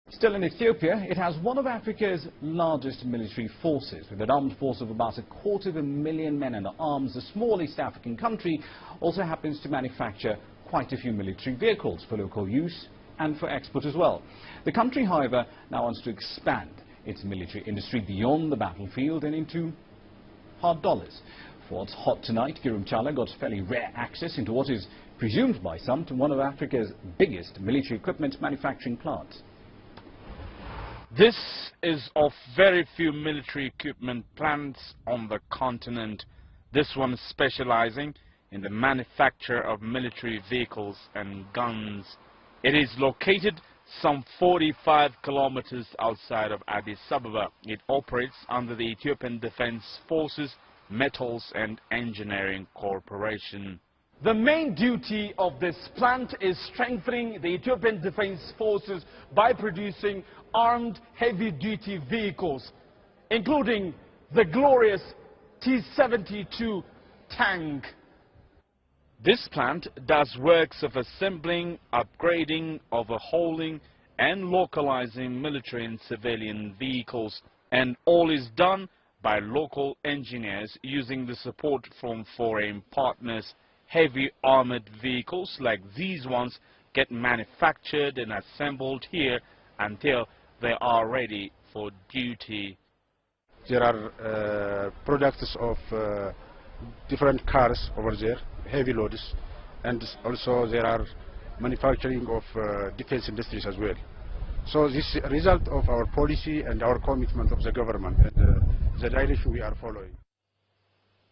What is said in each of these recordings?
Still in Ethiopia, it has one of Africa's largest military forces. With an armed force of about 250,000 men under arms, the small East African country also happens to manufacture quite a few military vehicles for local use and for export as well. The country, however, now wants to expand its military industry beyond the battlefield and into hard dollars. For what's hot tonight, Kirum Chala got fairly rare access into what is presumed by some to one of Africa's biggest military equipment manufacturing plants. This is of very few military equipment plants on the continent. This one specializing in the manufacture of military vehicles and guns. It is located some 45 kilometers outside of Addis Ababa. It operates under the Ethiopian Defense Forces Metals and Engineering Corporation. The main duty of this plant is strengthening the Ethiopian Defense Forces by producing armed heavy-duty vehicles, including the glorious T-72 tank. This plant does works of assembling, upgrading, overhauling and localizing military and civilian vehicles, and all is done by local engineers using the support from foreign partners. Heavy armored vehicles like these ones get manufactured and assembled here until they are ready for duty. There are products of different cars over there, heavy loads, and also there are manufacturing of defense industries as well. So this is a result of our policy and our commitment of the government and the direction we are following.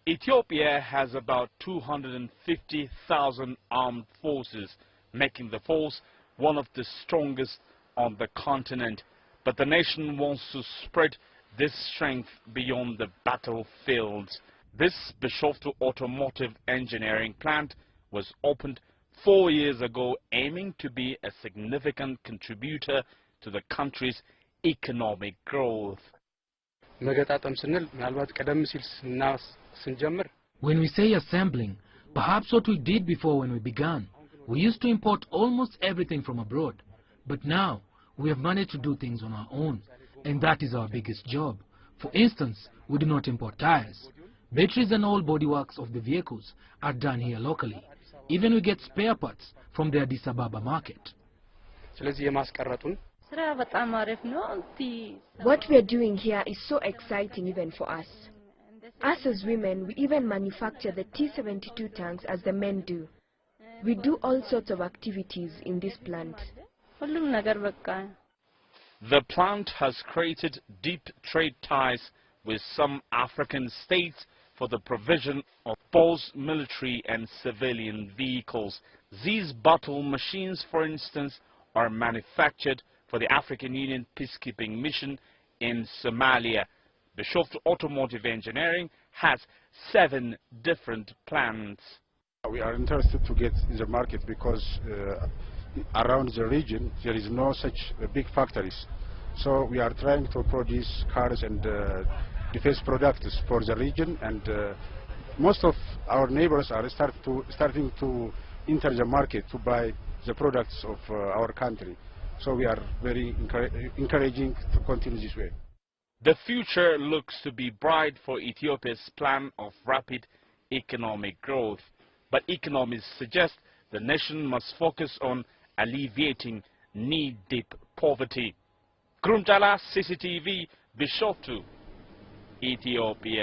Ethiopia has about 250,000 armed forces, making the force one of the strongest on the continent. But the nation wants to spread this strength beyond the battlefields. This Bishoftu automotive engineering plant was opened 4 years ago, aiming to be a significant contributor to the country's economic growth. When we say assembling, perhaps what we did before when we began, we used to import almost everything from abroad. But now, we have managed to do things on our own, and that is our biggest job. For instance, we do not import tires. Batteries and all bodyworks of the vehicles are done here locally. Even we get spare parts from the Addis Ababa market. What we are doing here is so exciting even for us. Us as women, we even manufacture the T-72 tanks as the men do. We do all sorts of activities in this plant. The plant has created deep trade ties with some African states for the provision of both military and civilian vehicles. These battle machines, for instance, are manufactured for the African Union peacekeeping mission in Somalia. Bishoftu Automotive Engineering has 7 different plants. We are interested to get in the market because around the region there is no such big factories. So we are trying to produce cars and defense products for the region, and most of our neighbors are starting to enter the market to buy the products of our country. So we are very encouraging to continue this way. The future looks to be bright for Ethiopia's plan of rapid economic growth. But economists suggest the nation must focus on alleviating knee-deep poverty. Kirum Chala, Cctv, Bishoftu, Ethiopia.